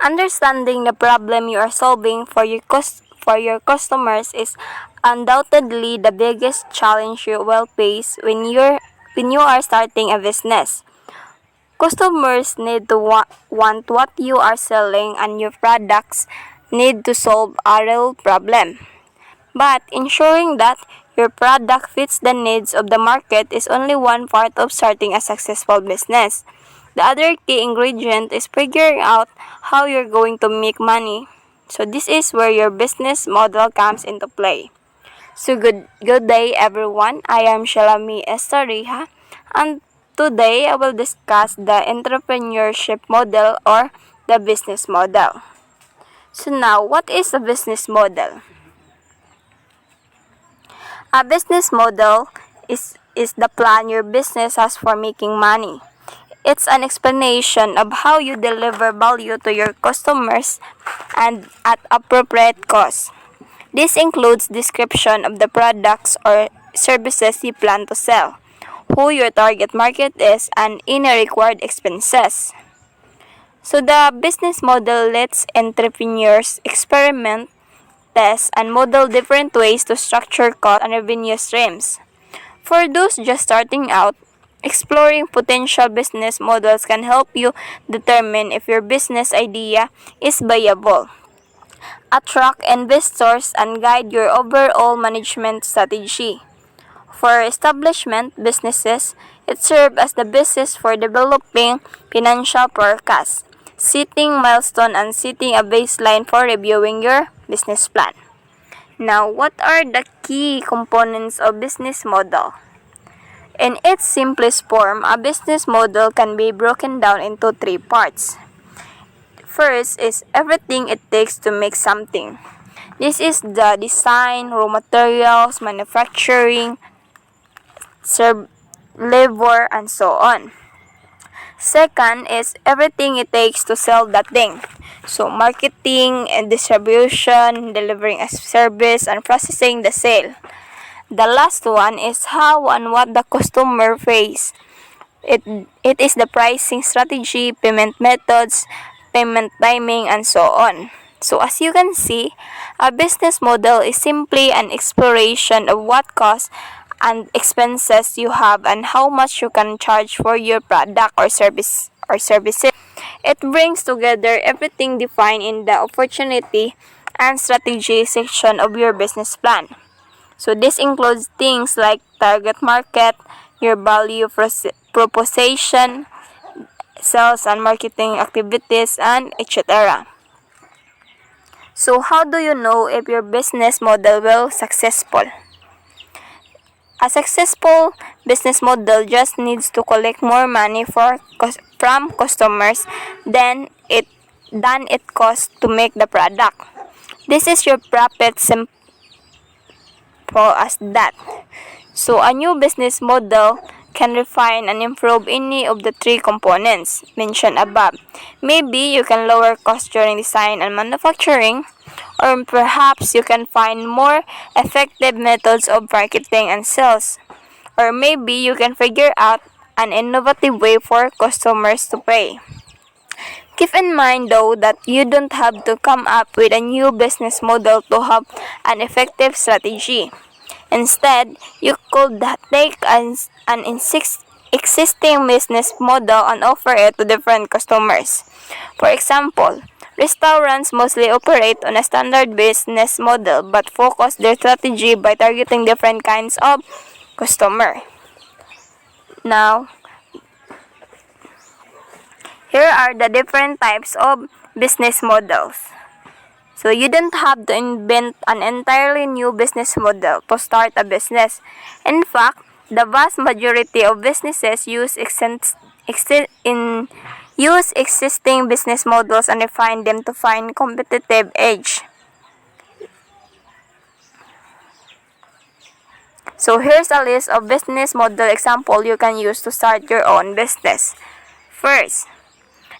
Understanding the problem you are solving for your customers is undoubtedly the biggest challenge you will face when you are starting a business. Customers need to want what you are selling, and your products need to solve a real problem. But ensuring that your product fits the needs of the market is only one part of starting a successful business. The other key ingredient is figuring out how you're going to make money. So this is where your business model comes into play. So good day everyone. I am Shalami Estariha, and today I will discuss the entrepreneurship model or the business model. So now, what is a business model? A business model is the plan your business has for making money. It's an explanation of how you deliver value to your customers and at appropriate cost. This includes description of the products or services you plan to sell, who your target market is, and any required expenses. So the business model lets entrepreneurs experiment, test, and model different ways to structure cost and revenue streams. For those just starting out, exploring potential business models can help you determine if your business idea is viable, attract investors, and guide your overall management strategy. For establishment businesses, it serves as the basis for developing financial forecasts, setting milestone, and setting a baseline for reviewing your business plan. Now, what are the key components of business model? In its simplest form, a business model can be broken down into three parts. First is everything it takes to make something. This is the design, raw materials, manufacturing, labor, and so on. Second is everything it takes to sell that thing. So marketing and distribution, delivering a service, and processing the sale. The last one is how and what the customer pays. It is the pricing strategy, payment methods, payment timing, and so on. So as you can see, a business model is simply an exploration of what costs and expenses you have and how much you can charge for your product or services. It brings together everything defined in the opportunity and strategy section of your business plan. So this includes things like target market, your value proposition, sales and marketing activities, and etc. So how do you know if your business model will successful? A successful business model just needs to collect more money from customers than it costs to make the product. This is your profit, simple as that. So a new business model can refine and improve any of the three components mentioned above. Maybe you can lower costs during design and manufacturing, or perhaps you can find more effective methods of marketing and sales, or maybe you can figure out an innovative way for customers to pay. Keep in mind though that you don't have to come up with a new business model to have an effective strategy. Instead, you could take an existing business model and offer it to different customers. For example, restaurants mostly operate on a standard business model but focus their strategy by targeting different kinds of customer. Now, here are the different types of business models. So you don't have to invent an entirely new business model to start a business. In fact, the vast majority of businesses use existing business models and refine them to find competitive edge. So here's a list of business model example you can use to start your own business. First,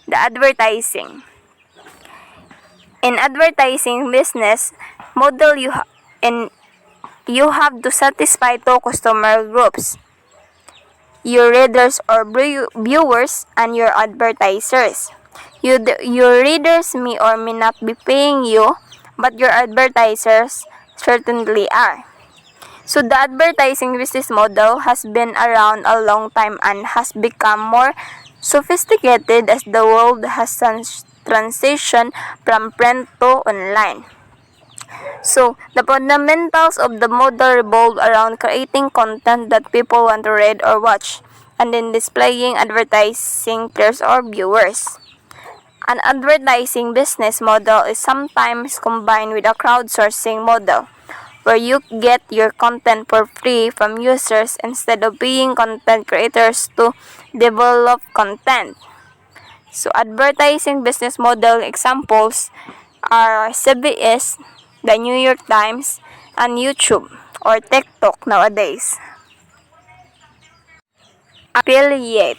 the advertising. In advertising business model, you have to satisfy two customer groups: your readers or viewers and your advertisers. Your readers may or may not be paying you, but your advertisers certainly are. So the advertising business model has been around a long time and has become more sophisticated as the world has transitioned from print to online. So, the fundamentals of the model revolve around creating content that people want to read or watch, and then displaying advertising players or viewers. An advertising business model is sometimes combined with a crowdsourcing model, where you get your content for free from users instead of paying content creators to develop content. So, advertising business model examples are CBS, the New York Times, and YouTube or TikTok nowadays. Affiliate.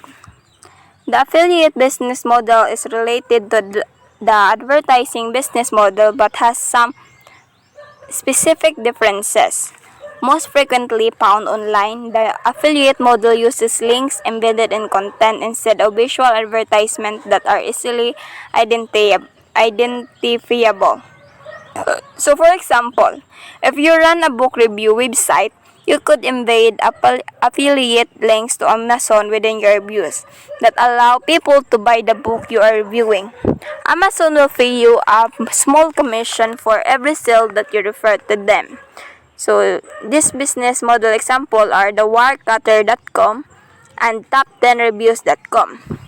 The affiliate business model is related to the advertising business model but has some specific differences. Most frequently found online, the affiliate model uses links embedded in content instead of visual advertisements that are easily identifiable. So for example, if you run a book review website, you could embed affiliate links to Amazon within your reviews that allow people to buy the book you are reviewing. Amazon will pay you a small commission for every sale that you refer to them. So this business model example are the Wirecutter.com and top10reviews.com.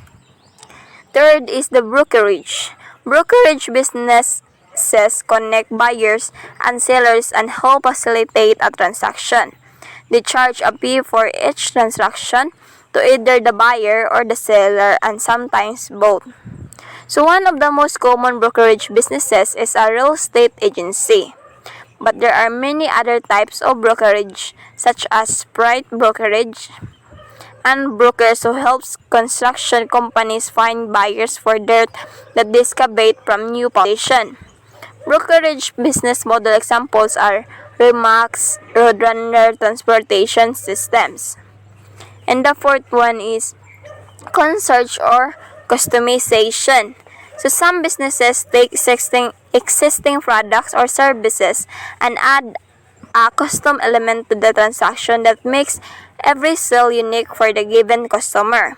Third is the brokerage. Brokerage businesses connect buyers and sellers and help facilitate a transaction. They charge a fee for each transaction to either the buyer or the seller and sometimes both. So one of the most common brokerage businesses is a real estate agency. But there are many other types of brokerage such as freight brokerage and brokers who helps construction companies find buyers for dirt that they excavate from new foundation. Brokerage business model examples are Remax, Roadrunner Transportation Systems. And the fourth one is concierge or customization. So some businesses take existing products or services and add a custom element to the transaction that makes every sale unique for the given customer.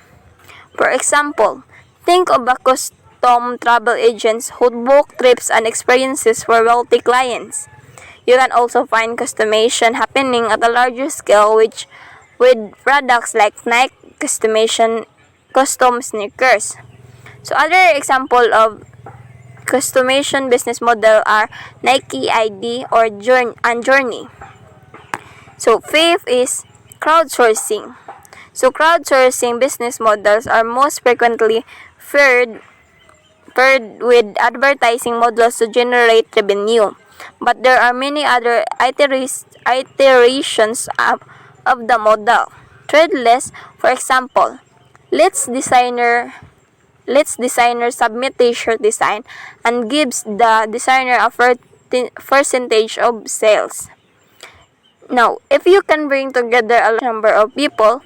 For example, think of a custom travel agents who book trips and experiences for wealthy clients. You can also find customization happening at a larger scale with products like Nike custom sneakers. So other example of customization business model are Nike ID or Journey. So fifth is crowdsourcing. So crowdsourcing business models are most frequently paired with advertising models to generate revenue. But there are many other iterations of the model. Threadless, for example, let's designer submit t-shirt design and gives the designer a percentage of sales. Now, if you can bring together a large number of people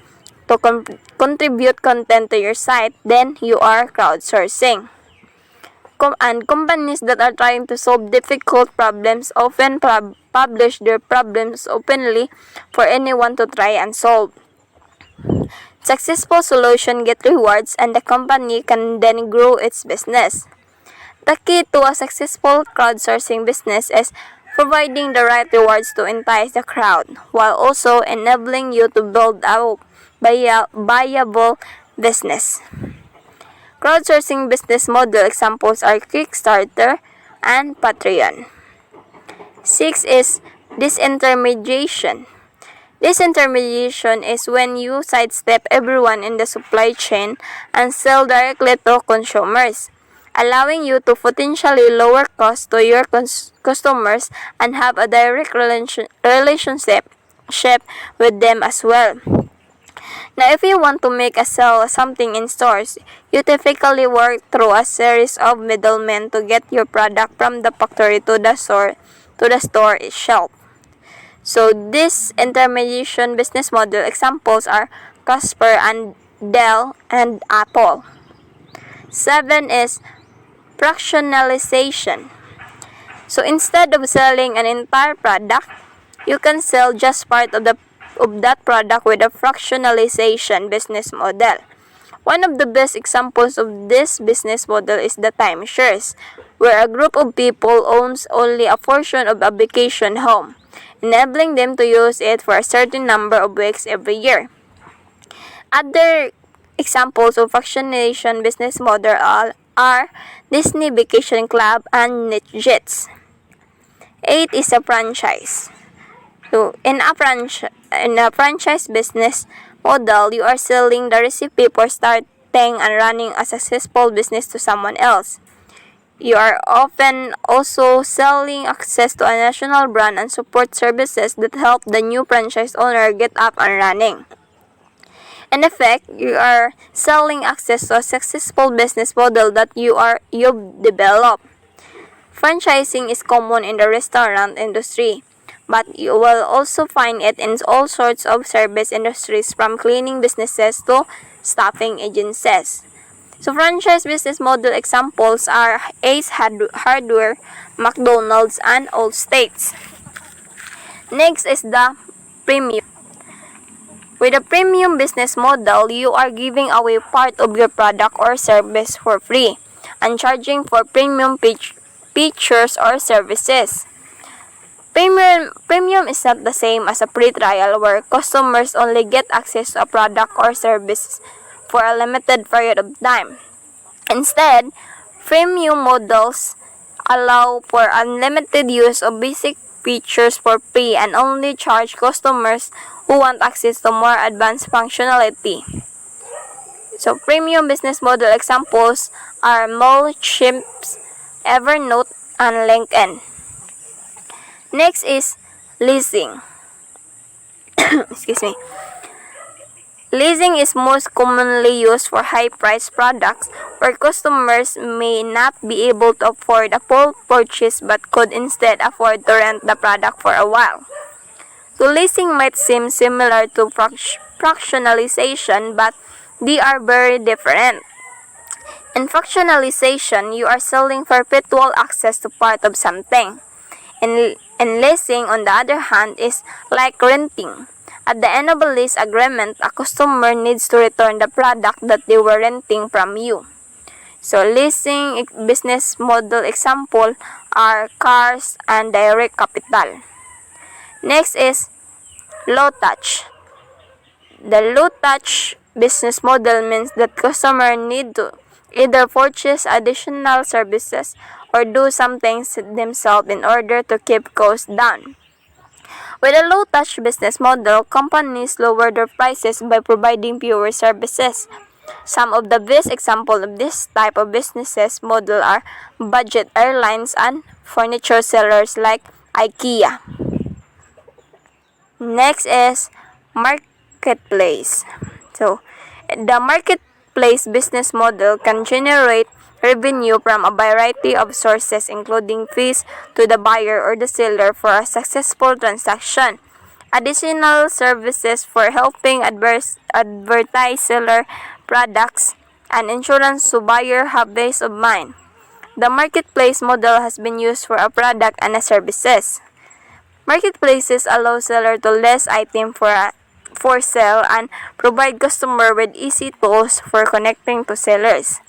to contribute content to your site, then you are crowdsourcing. And companies that are trying to solve difficult problems often publish their problems openly for anyone to try and solve. Successful solution get rewards and the company can then grow its business. The key to a successful crowdsourcing business is providing the right rewards to entice the crowd, while also enabling you to build a viable business. Crowdsourcing business model examples are Kickstarter and Patreon. 6 is disintermediation. Disintermediation is when you sidestep everyone in the supply chain and sell directly to consumers, allowing you to potentially lower costs to your customers and have a direct relationship with them as well. Now, if you want to make a sell something in stores, you typically work through a series of middlemen to get your product from the factory to the store shelf. So, this intermediation business model examples are Casper and Dell and Apple. 7 is fractionalization. So instead of selling an entire product, you can sell just part of that product with a fractionalization business model. One of the best examples of this business model is the timeshares, where a group of people owns only a portion of a vacation home, enabling them to use it for a certain number of weeks every year. Other examples of fractionation business model are Disney Vacation Club and NetJets. 8 is a franchise. So, in a franchise business model, you are selling the recipe for starting and running a successful business to someone else. You are often also selling access to a national brand and support services that help the new franchise owner get up and running. In effect, you are selling access to a successful business model that you've developed. Franchising is common in the restaurant industry, but you will also find it in all sorts of service industries, from cleaning businesses to staffing agencies. So franchise business model examples are Ace Hardware, McDonald's, and Allstate. Next is the premium. With a premium business model, you are giving away part of your product or service for free and charging for premium features or services. Premium is not the same as a free trial, where customers only get access to a product or service for a limited period of time. Instead, premium models allow for unlimited use of basic features for free and only charge customers who want access to more advanced functionality. So, premium business model examples are Mailchimp, Evernote, and LinkedIn. Next is leasing. Excuse me. Leasing is most commonly used for high-priced products where customers may not be able to afford a full purchase but could instead afford to rent the product for a while. So leasing might seem similar to fractionalization, but they are very different. In fractionalization, you are selling perpetual access to part of something. And leasing, on the other hand, is like renting. At the end of a lease agreement, a customer needs to return the product that they were renting from you. So, leasing business model example are cars and direct capital. Next is low touch. The low touch business model means that customers need to either purchase additional services or do something themselves in order to keep costs down. With a low-touch business model, companies lower their prices by providing fewer services. Some of the best examples of this type of business model are budget airlines and furniture sellers like IKEA. Next is marketplace. So, the marketplace business model can generate revenue from a variety of sources, including fees to the buyer or the seller for a successful transaction, additional services for helping advertise seller products, and insurance so buyer have peace of mind. The marketplace model has been used for a product and a services. Marketplaces allow seller to list items for sale and provide customer with easy tools for connecting to sellers.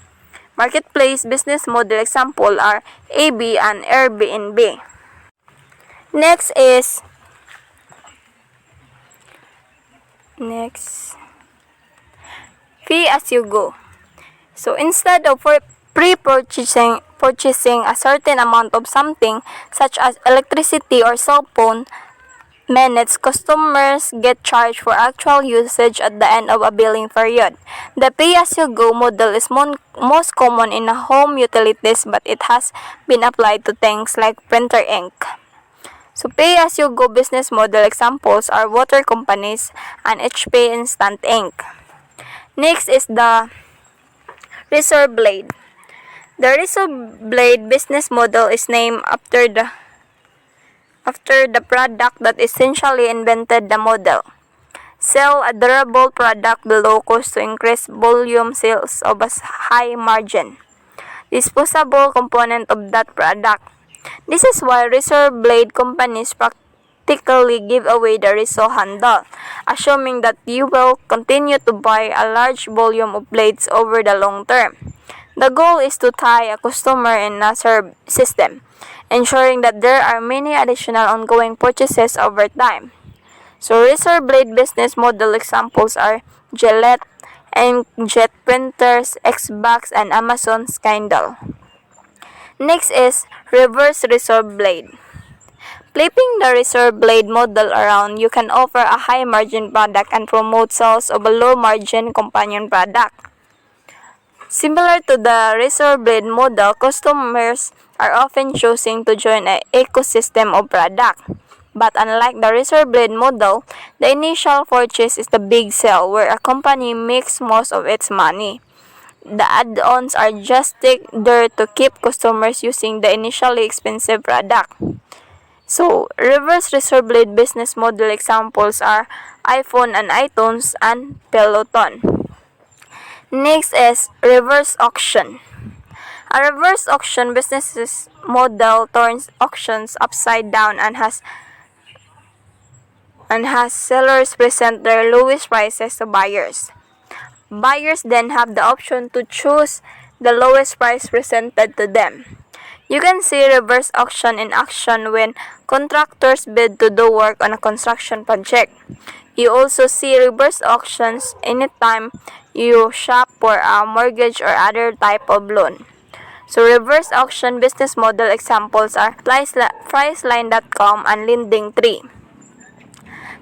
Marketplace business model example are AB and Airbnb. Next pay as you go. So instead of pre-purchasing a certain amount of something such as electricity or cell phone minutes, customers get charged for actual usage at the end of a billing period. The pay-as-you-go model is most common in home utilities, but it has been applied to things like printer ink. So pay-as-you-go business model examples are water companies and HP Instant Ink. Next is the razor blade. The razor blade business model is named after the product that essentially invented the model. Sell a durable product below cost to increase volume sales of a high margin. disposable component of that product. This is why resale blade companies practically give away the resale handle, assuming that you will continue to buy a large volume of blades over the long term. The goal is to tie a customer in a system, ensuring that there are many additional ongoing purchases over time. So resale blade business model examples are Gillette, Inkjet printers, Xbox, and Amazon's Kindle. Next is reverse reserve blade. Flipping the reserve blade model around, you can offer a high margin product and promote sales of a low margin companion product. Similar to the reserve blade model, customers are often choosing to join an ecosystem of product. But unlike the reserve blade model, the initial purchase is the big sale where a company makes most of its money. The add-ons are just there to keep customers using the initially expensive product. So, reverse reserve blade business model examples are iPhone and iTunes and Peloton. Next is reverse auction. A reverse auction business model turns auctions upside down and has sellers present their lowest prices to buyers. Buyers then have the option to choose the lowest price presented to them. You can see reverse auction in action when contractors bid to do work on a construction project. You also see reverse auctions anytime you shop for a mortgage or other type of loan. So reverse auction business model examples are Priceline.com and LendingTree.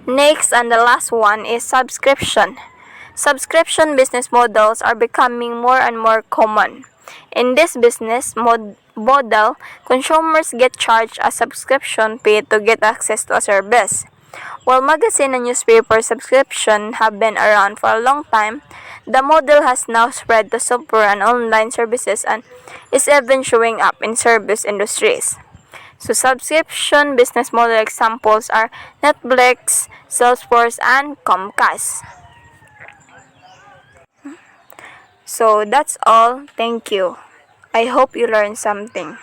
Next and the last one is subscription. Subscription business models are becoming more and more common. In this business model, consumers get charged a subscription fee to get access to a service. While magazine and newspaper subscription have been around for a long time, the model has now spread to software and online services and is even showing up in service industries. So subscription business model examples are Netflix, Salesforce, and Comcast. So that's all. Thank you. I hope you learned something.